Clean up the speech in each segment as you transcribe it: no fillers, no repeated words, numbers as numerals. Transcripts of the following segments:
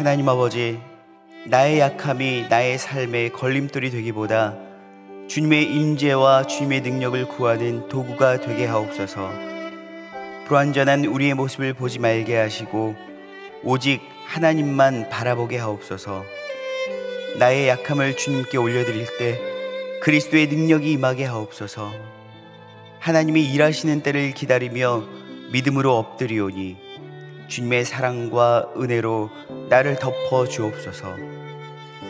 하나님 아버지, 나의 약함이 나의 삶의 걸림돌이 되기보다 주님의 임재와 주님의 능력을 구하는 도구가 되게 하옵소서. 불완전한 우리의 모습을 보지 말게 하시고 오직 하나님만 바라보게 하옵소서. 나의 약함을 주님께 올려드릴 때 그리스도의 능력이 임하게 하옵소서. 하나님이 일하시는 때를 기다리며 믿음으로 엎드리오니 주님의 사랑과 은혜로 나를 덮어 주옵소서.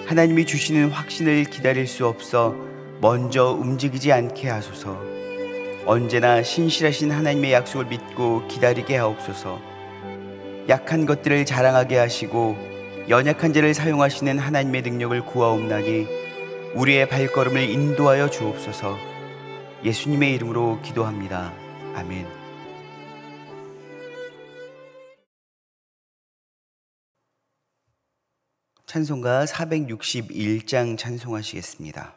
하나님이 주시는 확신을 기다릴 수 없어 먼저 움직이지 않게 하소서. 언제나 신실하신 하나님의 약속을 믿고 기다리게 하옵소서. 약한 것들을 자랑하게 하시고 연약한 자를 사용하시는 하나님의 능력을 구하옵나니 우리의 발걸음을 인도하여 주옵소서. 예수님의 이름으로 기도합니다. 아멘. 찬송가 461장 찬송하시겠습니다.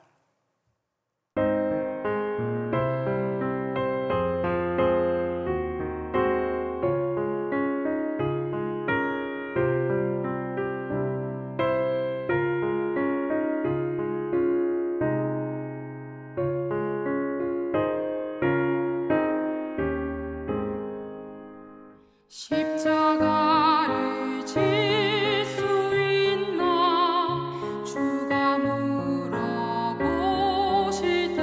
십자가를 질 수 있나 주가 물어보실 때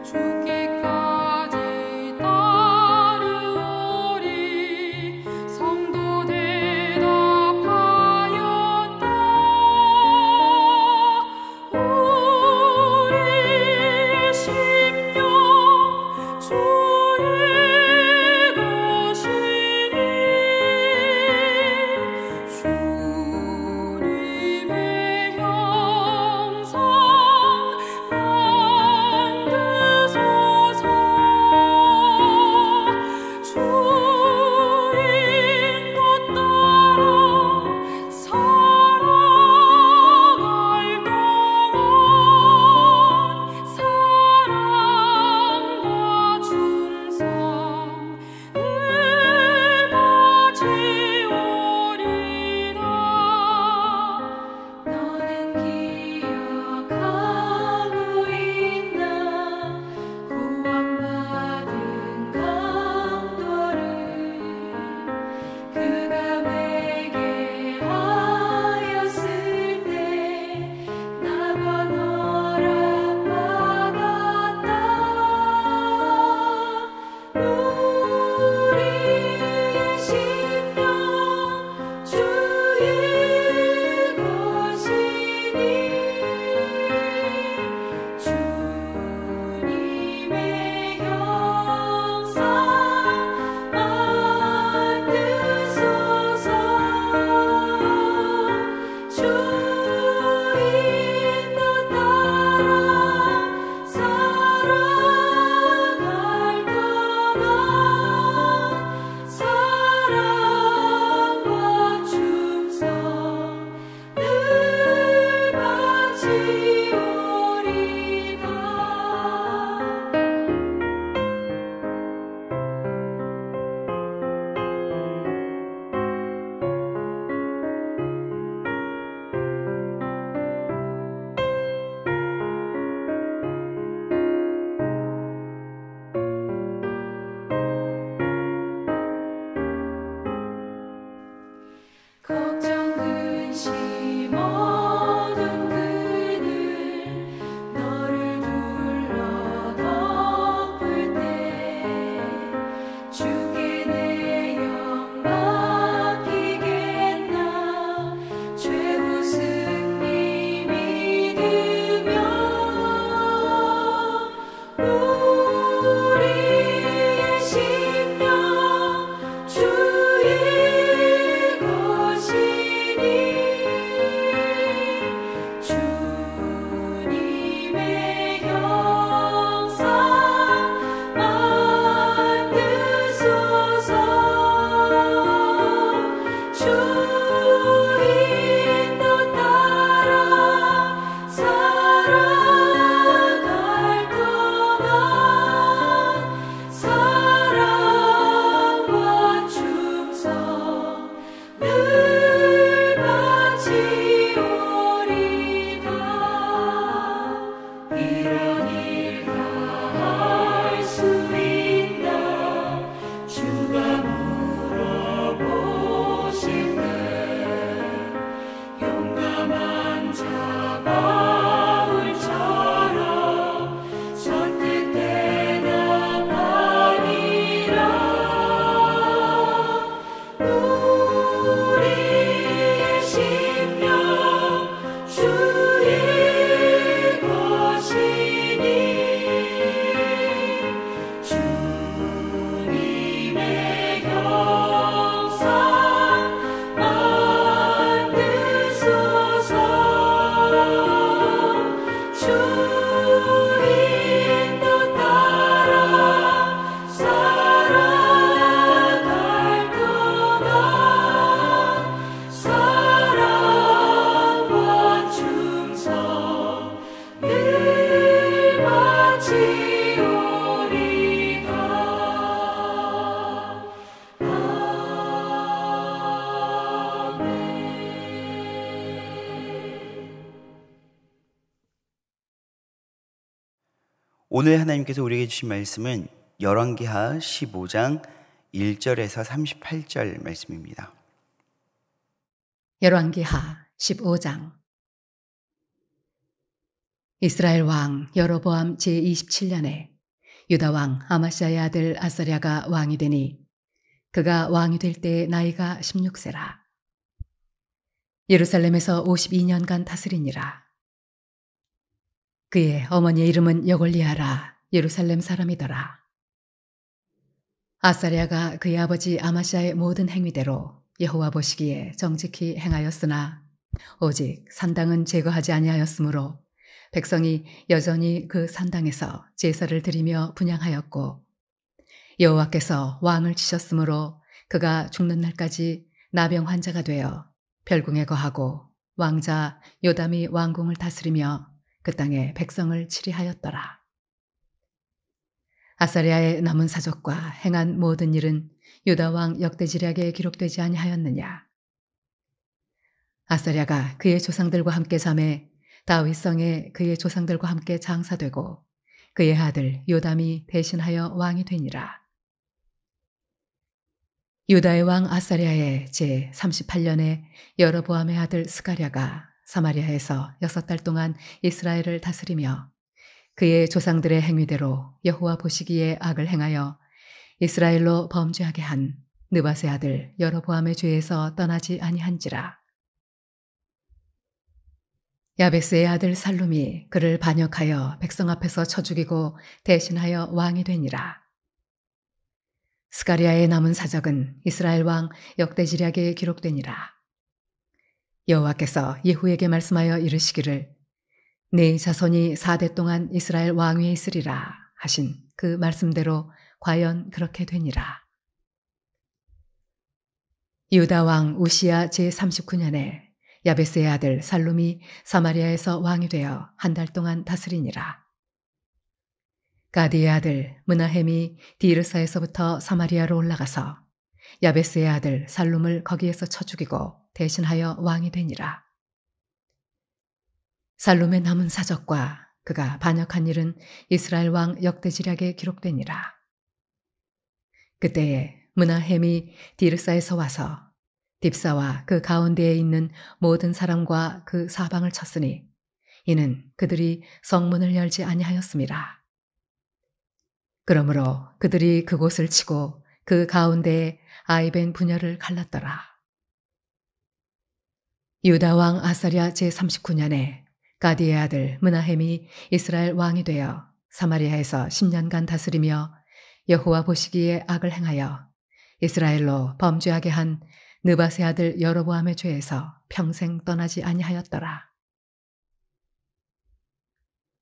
죽기까지 따르오리. 성도 대답하였다. 우리의 심령 주의 것이니 오늘 하나님께서 우리에게 주신 말씀은 열왕기하 15장 1절에서 38절 말씀입니다. 열왕기하 15장. 이스라엘 왕 여로보암 제27년에 유다 왕 아마시아의 아들 아사랴가 왕이 되니 그가 왕이 될 때 나이가 16세라. 예루살렘에서 52년간 다스리니라. 그의 어머니의 이름은 여골리아라. 예루살렘 사람이더라. 아사랴가 그의 아버지 아마시아의 모든 행위대로 여호와 보시기에 정직히 행하였으나 오직 산당은 제거하지 아니하였으므로 백성이 여전히 그 산당에서 제사를 드리며 분향하였고 여호와께서 왕을 치셨으므로 그가 죽는 날까지 나병 환자가 되어 별궁에 거하고 왕자 요담이 왕궁을 다스리며 그 땅에 백성을 치리하였더라. 아사랴의 남은 사적과 행한 모든 일은 유다 왕 역대지략에 기록되지 아니하였느냐. 아사랴가 그의 조상들과 함께 잠에 다윗성에 그의 조상들과 함께 장사되고 그의 아들 요담이 대신하여 왕이 되니라. 유다의 왕 아사랴의 제 38년에 여로보암의 아들 스가랴가 사마리아에서 6달 동안 이스라엘을 다스리며 그의 조상들의 행위대로 여호와 보시기에 악을 행하여 이스라엘로 범죄하게 한 느밧의 아들 여로보암의 죄에서 떠나지 아니한지라. 야베스의 아들 살룸이 그를 반역하여 백성 앞에서 쳐 죽이고 대신하여 왕이 되니라. 스가랴의 남은 사적은 이스라엘 왕 역대지략에 기록되니라. 여호와께서 예후에게 말씀하여 이르시기를 네 자손이 4대 동안 이스라엘 왕위에 있으리라 하신 그 말씀대로 과연 그렇게 되니라. 유다 왕 우시야 제39년에 야베스의 아들 살룸이 사마리아에서 왕이 되어 1달 동안 다스리니라. 가디의 아들 므나헴이 디르사에서부터 사마리아로 올라가서 야베스의 아들 살룸을 거기에서 쳐 죽이고 대신하여 왕이 되니라. 살룸의 남은 사적과 그가 반역한 일은 이스라엘 왕 역대지략에 기록되니라. 그때에 므나헴이 디르사에서 와서 딥사와 그 가운데에 있는 모든 사람과 그 사방을 쳤으니 이는 그들이 성문을 열지 아니하였음이라. 그러므로 그들이 그곳을 치고 그 가운데에 아이벤 분열을 갈랐더라. 유다 왕 아사랴 제39년에 가디의 아들 므나헴이 이스라엘 왕이 되어 사마리아에서 10년간 다스리며 여호와 보시기에 악을 행하여 이스라엘로 범죄하게 한 느밧의 아들 여로보암의 죄에서 평생 떠나지 아니하였더라.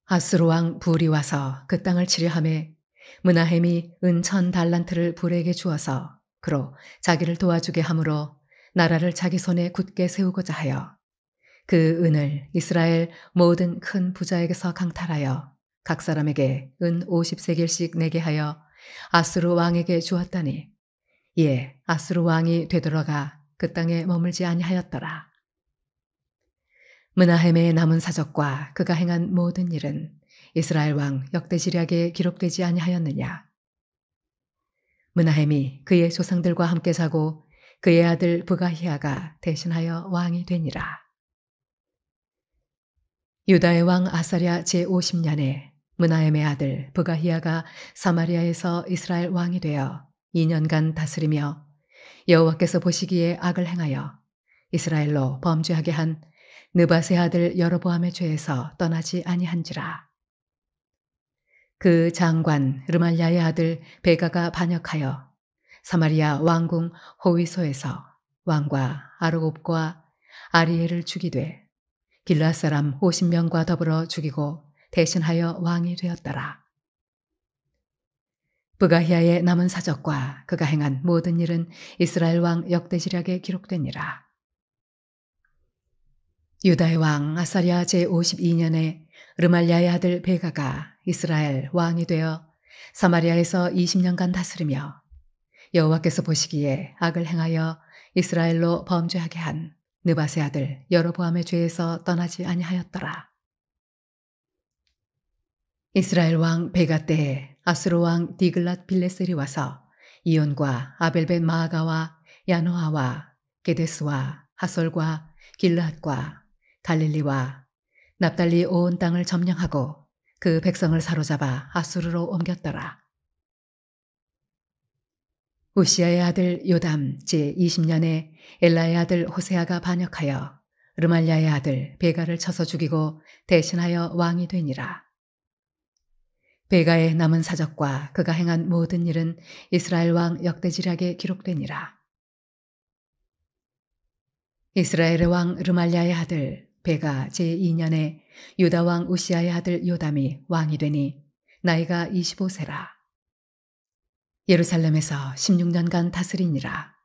아수르 왕 불이 와서 그 땅을 치려하매 므나헴이 은 1000달란트를 불에게 주어서 그로 자기를 도와주게 함으로 나라를 자기 손에 굳게 세우고자 하여 그 은을 이스라엘 모든 큰 부자에게서 강탈하여 각 사람에게 은 50세겔씩 내게 하여 아수르 왕에게 주었다니 이에 아수르 왕이 되돌아가 그 땅에 머물지 아니하였더라. 므나헴의 남은 사적과 그가 행한 모든 일은 이스라엘 왕 역대지략에 기록되지 아니하였느냐. 므나헴이 그의 조상들과 함께 자고 그의 아들 브가히아가 대신하여 왕이 되니라. 유다의 왕 아사랴 제50년에 므나헴의 아들 브가히아가 사마리아에서 이스라엘 왕이 되어 2년간 다스리며 여호와께서 보시기에 악을 행하여 이스라엘로 범죄하게 한 느밧의 아들 여로보암의 죄에서 떠나지 아니한지라. 그 장관 르말랴의 아들 베가가 반역하여 사마리아 왕궁 호위소에서 왕과 아르곱과 아리엘을 죽이되 길앗 사람 50명과 더불어 죽이고 대신하여 왕이 되었더라. 브가히아의 남은 사적과 그가 행한 모든 일은 이스라엘 왕 역대지략에 기록되니라. 유다의 왕 아사랴 제52년에 르말랴의 아들 베가가 이스라엘 왕이 되어 사마리아에서 20년간 다스리며 여호와께서 보시기에 악을 행하여 이스라엘로 범죄하게 한 느밧의 아들 여로보암의 죄에서 떠나지 아니하였더라. 이스라엘 왕 베가 때에 아수르 왕 디글랏 빌레셀이 와서 이온과 아벨벳 마아가와 야노아와 게데스와 하솔과 길르앗과 갈릴리와 납달리 온 땅을 점령하고 그 백성을 사로잡아 아수르로 옮겼더라. 우시아의 아들 요담 제20년에 엘라의 아들 호세아가 반역하여 르말랴의 아들 베가를 쳐서 죽이고 대신하여 왕이 되니라. 베가의 남은 사적과 그가 행한 모든 일은 이스라엘 왕 역대지략에 기록되니라. 이스라엘의 왕 르말랴의 아들 베가 제2년에 유다 왕 우시아의 아들 요담이 왕이 되니 나이가 25세라. 예루살렘에서 16년간 다스리니라.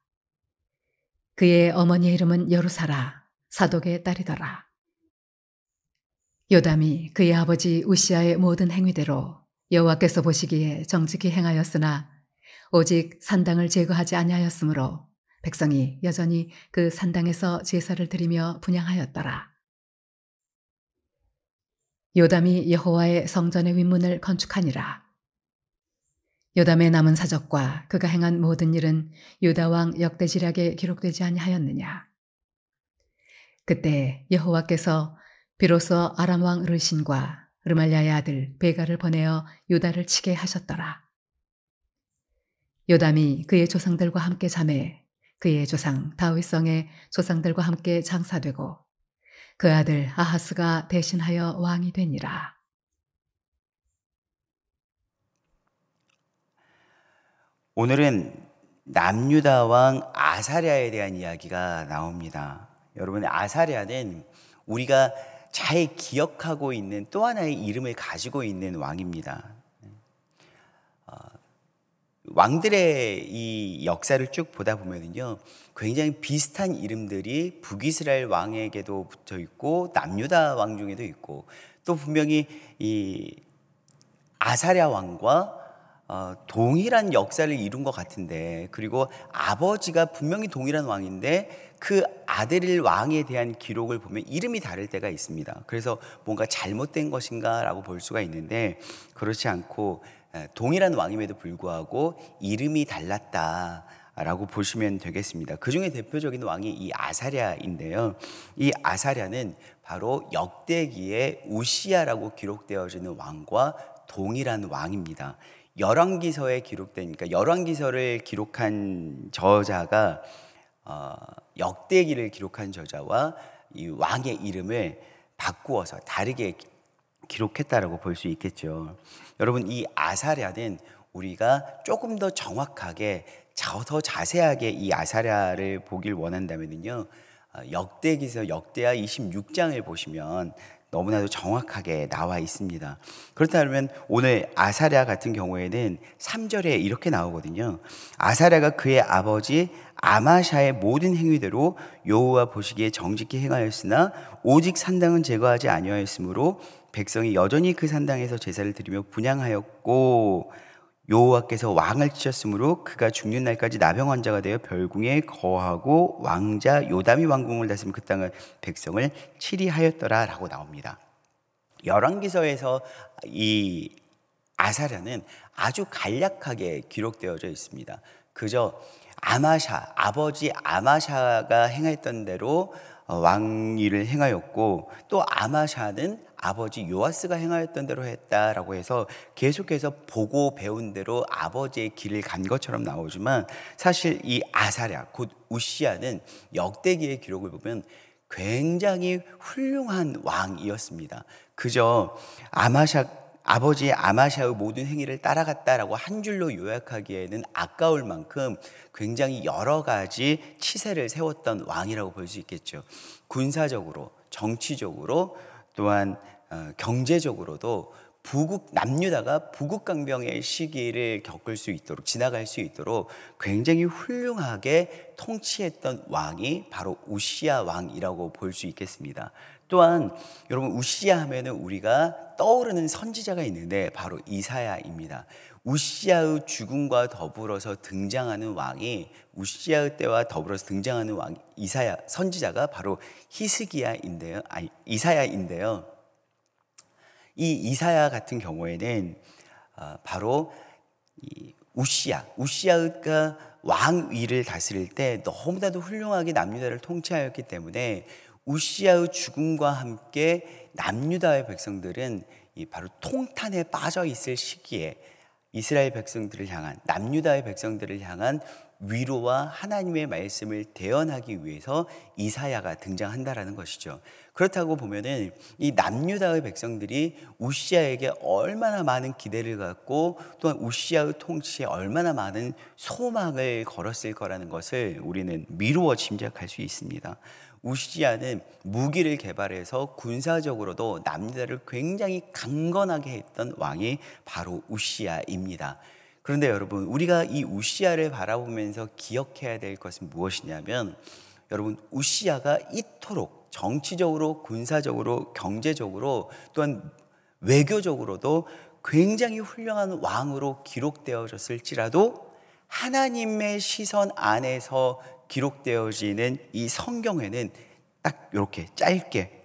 그의 어머니의 이름은 여루사라 사독의 딸이더라. 요담이 그의 아버지 우시아의 모든 행위대로 여호와께서 보시기에 정직히 행하였으나 오직 산당을 제거하지 아니하였으므로 백성이 여전히 그 산당에서 제사를 드리며 분향하였더라. 요담이 여호와의 성전의 윗문을 건축하니라. 요담의 남은 사적과 그가 행한 모든 일은 유다 왕 역대지략에 기록되지 아니하였느냐. 그때 여호와께서 비로소 아람 왕 르신과 르말랴의 아들 베가를 보내어 유다를 치게 하셨더라. 요담이 그의 조상들과 함께 잠에 그의 조상 다윗성의 조상들과 함께 장사되고 그 아들 아하스가 대신하여 왕이 되니라. 오늘은 남유다 왕 아사랴에 대한 이야기가 나옵니다. 여러분, 아사랴는 우리가 잘 기억하고 있는 또 하나의 이름을 가지고 있는 왕입니다. 왕들의 이 역사를 쭉 보다 보면요, 굉장히 비슷한 이름들이 북이스라엘 왕에게도 붙어 있고 남유다 왕 중에도 있고, 또 분명히 이 아사랴 왕과 동일한 역사를 이룬 것 같은데, 그리고 아버지가 분명히 동일한 왕인데 그 아들의 왕에 대한 기록을 보면 이름이 다를 때가 있습니다. 그래서 뭔가 잘못된 것인가 라고 볼 수가 있는데, 그렇지 않고 동일한 왕임에도 불구하고 이름이 달랐다라고 보시면 되겠습니다. 그 중에 대표적인 왕이 이 아사랴인데요, 이 아사랴는 바로 역대기에 우시야라고 기록되어지는 왕과 동일한 왕입니다. 열왕기서에 기록된, 그러니까 열왕기서를 기록한 저자가 역대기를 기록한 저자와 이 왕의 이름을 바꾸어서 다르게 기록했다라고 볼 수 있겠죠. 여러분, 이 아사랴는 우리가 조금 더 정확하게, 더 자세하게 이 아사랴를 보길 원한다면요, 역대기서 역대하 26장을 보시면 너무나도 정확하게 나와 있습니다. 그렇다면 오늘 아사랴 같은 경우에는 3절에 이렇게 나오거든요. 아사랴가 그의 아버지 아마샤의 모든 행위대로 여호와 보시기에 정직히 행하였으나 오직 산당은 제거하지 아니하였으므로 백성이 여전히 그 산당에서 제사를 드리며 분향하였고, 여호와께서 왕을 치셨으므로 그가 죽는 날까지 나병 환자가 되어 별궁에 거하고 왕자 요담이 왕궁을 다스리며 그 땅을 백성을 치리하였더라 라고 나옵니다. 열왕기서에서 이 아사랴는 아주 간략하게 기록되어져 있습니다. 그저 아마샤, 아버지 아마샤가 행했던 대로 왕위를 행하였고, 또 아마샤는 아버지 요아스가 행하였던 대로 했다라고 해서 계속해서 보고 배운 대로 아버지의 길을 간 것처럼 나오지만, 사실 이 아사랴 곧 우시야는 역대기의 기록을 보면 굉장히 훌륭한 왕이었습니다. 그저 아버지 아마샤의 모든 행위를 따라갔다라고 한 줄로 요약하기에는 아까울 만큼 굉장히 여러 가지 치세를 세웠던 왕이라고 볼 수 있겠죠. 군사적으로, 정치적으로, 또한 경제적으로도 남유다가 부국강병의 시기를 겪을 수 있도록, 지나갈 수 있도록 굉장히 훌륭하게 통치했던 왕이 바로 우시야 왕이라고 볼 수 있겠습니다. 또한 여러분, 우시야 하면은 우리가 떠오르는 선지자가 있는데 바로 이사야입니다. 우시야의 죽음과 더불어서 등장하는 왕이, 우시야의 때와 더불어서 등장하는 왕 이사야 선지자가 바로 이사야인데요. 이 이사야 같은 경우에는 바로 이 우시야가 왕위를 다스릴 때 너무나도 훌륭하게 남유다를 통치하였기 때문에 우시야의 죽음과 함께 남유다의 백성들은 바로 통탄에 빠져 있을 시기에 이스라엘 백성들을 향한, 남유다의 백성들을 향한 위로와 하나님의 말씀을 대언하기 위해서 이사야가 등장한다라는 것이죠. 그렇다고 보면은 이 남유다의 백성들이 우시야에게 얼마나 많은 기대를 갖고 또한 우시야의 통치에 얼마나 많은 소망을 걸었을 거라는 것을 우리는 미루어 짐작할 수 있습니다. 우시야는 무기를 개발해서 군사적으로도 남유다를 굉장히 강건하게 했던 왕이 바로 우시야입니다. 그런데 여러분, 우리가 이 우시야를 바라보면서 기억해야 될 것은 무엇이냐면, 여러분, 우시야가 이토록 정치적으로, 군사적으로, 경제적으로 또한 외교적으로도 굉장히 훌륭한 왕으로 기록되어졌을지라도 하나님의 시선 안에서 기록되어지는 이 성경에는 딱 이렇게 짧게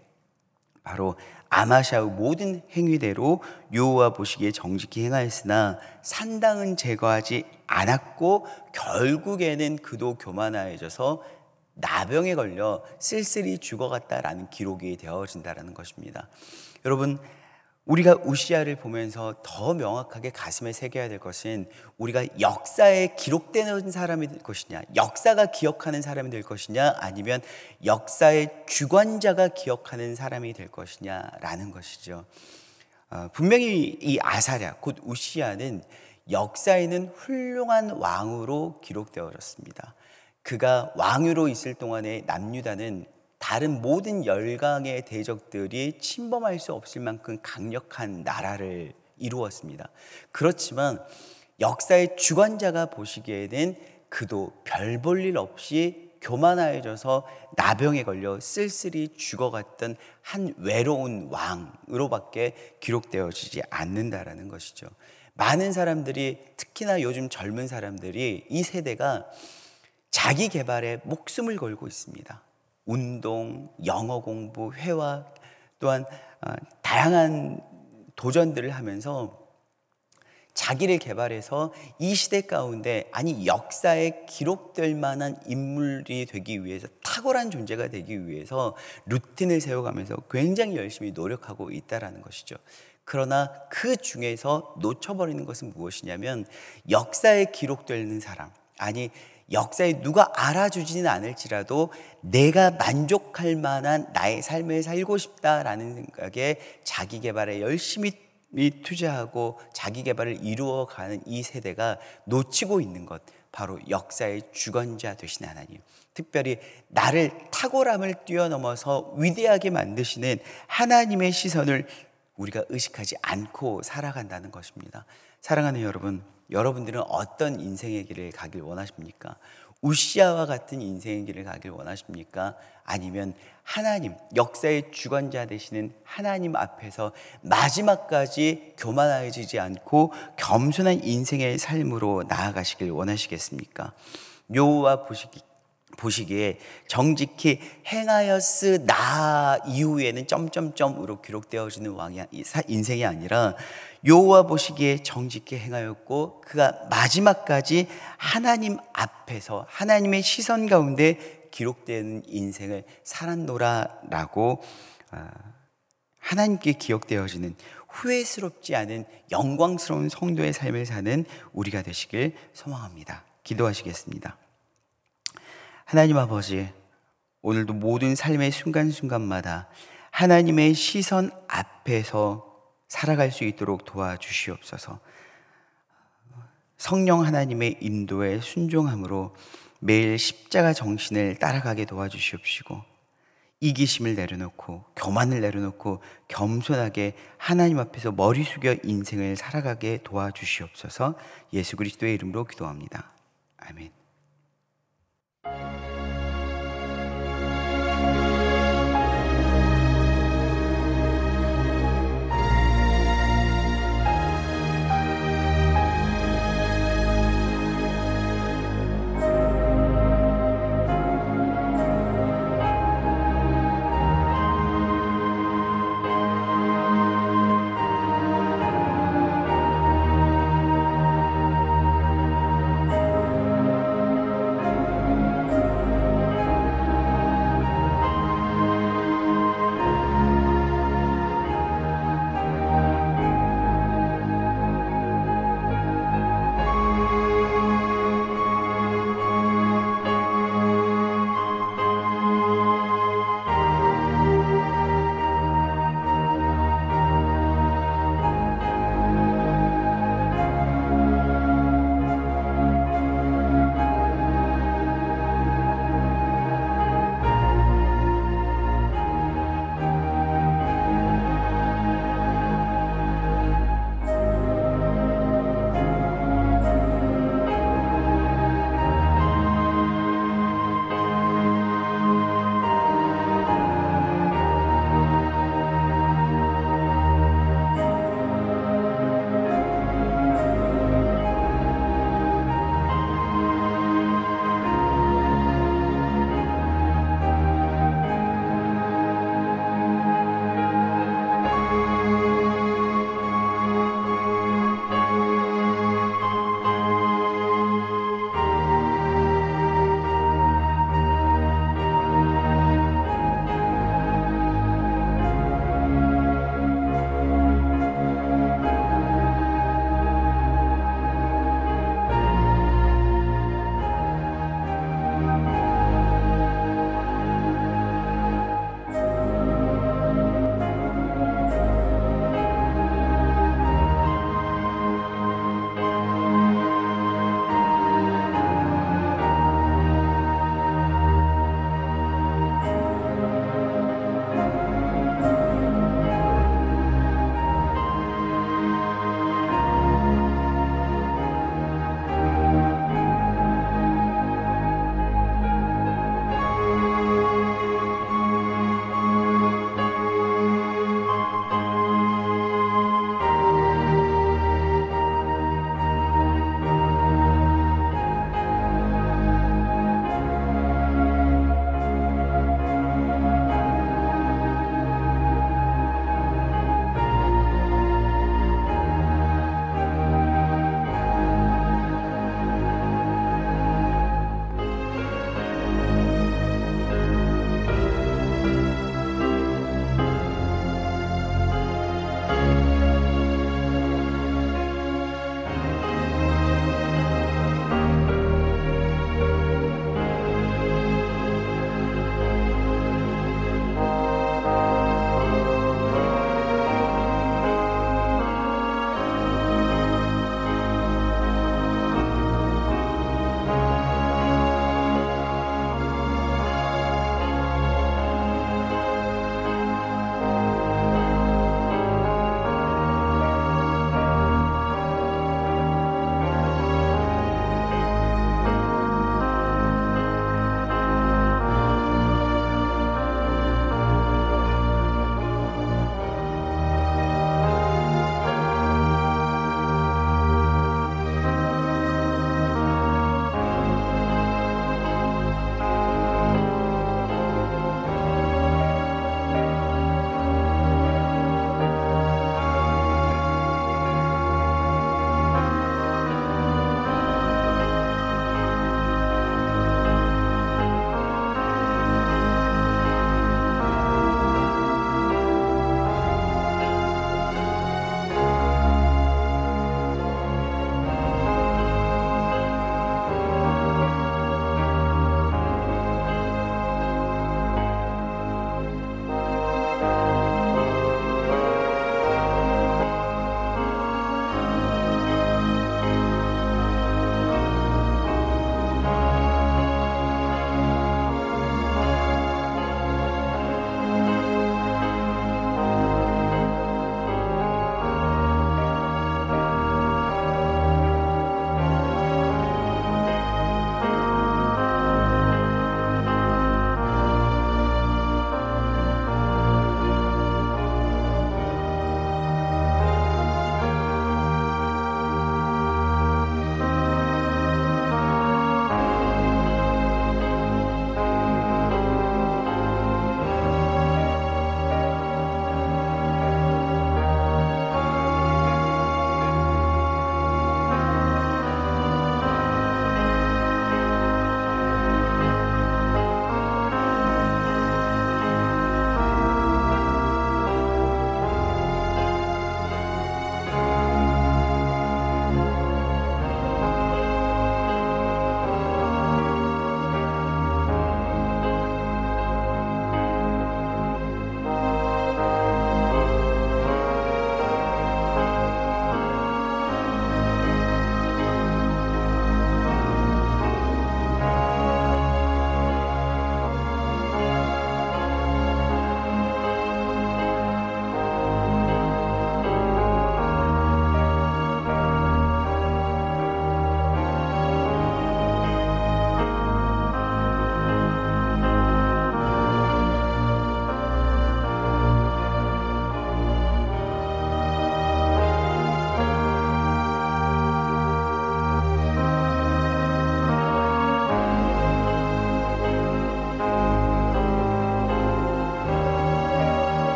바로 아마샤의 모든 행위대로 여호와 보시기에 정직히 행하였으나 산당은 제거하지 않았고 결국에는 그도 교만하여져서 나병에 걸려 쓸쓸히 죽어갔다라는 기록이 되어진다는 것입니다. 여러분, 우리가 우시야를 보면서 더 명확하게 가슴에 새겨야 될 것은 우리가 역사에 기록되는 사람이 될 것이냐, 역사가 기억하는 사람이 될 것이냐, 아니면 역사의 주관자가 기억하는 사람이 될 것이냐라는 것이죠. 분명히 이 아사랴 곧 우시야는 역사에는 훌륭한 왕으로 기록되어졌습니다. 그가 왕으로 있을 동안에 남유다는 다른 모든 열강의 대적들이 침범할 수 없을 만큼 강력한 나라를 이루었습니다. 그렇지만 역사의 주관자가 보시기에는 그도 별 볼 일 없이 교만하여져서 나병에 걸려 쓸쓸히 죽어갔던 한 외로운 왕으로밖에 기록되어지지 않는다라는 것이죠. 많은 사람들이, 특히나 요즘 젊은 사람들이, 이 세대가 자기 개발에 목숨을 걸고 있습니다. 운동, 영어 공부, 회화 또한 다양한 도전들을 하면서 자기를 개발해서 이 시대 가운데, 아니 역사에 기록될 만한 인물이 되기 위해서, 탁월한 존재가 되기 위해서 루틴을 세워가면서 굉장히 열심히 노력하고 있다는 것이죠. 그러나 그 중에서 놓쳐버리는 것은 무엇이냐면, 역사에 기록되는 사람, 아니 역사에 누가 알아주지는 않을지라도 내가 만족할 만한 나의 삶을 살고 싶다라는 생각에 자기 개발에 열심히 투자하고 자기 개발을 이루어가는 이 세대가 놓치고 있는 것, 바로 역사의 주관자 되신 하나님, 특별히 나를 탁월함을 뛰어넘어서 위대하게 만드시는 하나님의 시선을 우리가 의식하지 않고 살아간다는 것입니다. 사랑하는 여러분, 여러분들은 어떤 인생의 길을 가길 원하십니까? 우시야와 같은 인생의 길을 가길 원하십니까? 아니면 하나님, 역사의 주관자 되시는 하나님 앞에서 마지막까지 교만해지지 않고 겸손한 인생의 삶으로 나아가시길 원하시겠습니까? 여호와 보시기에 정직히 행하였으나 이후에는 점점점으로 기록되어지는 인생이 아니라, 여호와 보시기에 정직히 행하였고 그가 마지막까지 하나님 앞에서 하나님의 시선 가운데 기록되는 인생을 살았노라라고 하나님께 기억되어지는 후회스럽지 않은 영광스러운 성도의 삶을 사는 우리가 되시길 소망합니다. 기도하시겠습니다. 하나님 아버지, 오늘도 모든 삶의 순간순간마다 하나님의 시선 앞에서 살아갈 수 있도록 도와주시옵소서. 성령 하나님의 인도에 순종함으로 매일 십자가 정신을 따라가게 도와주시옵시고, 이기심을 내려놓고 교만을 내려놓고 겸손하게 하나님 앞에서 머리 숙여 인생을 살아가게 도와주시옵소서. 예수 그리스도의 이름으로 기도합니다. 아멘.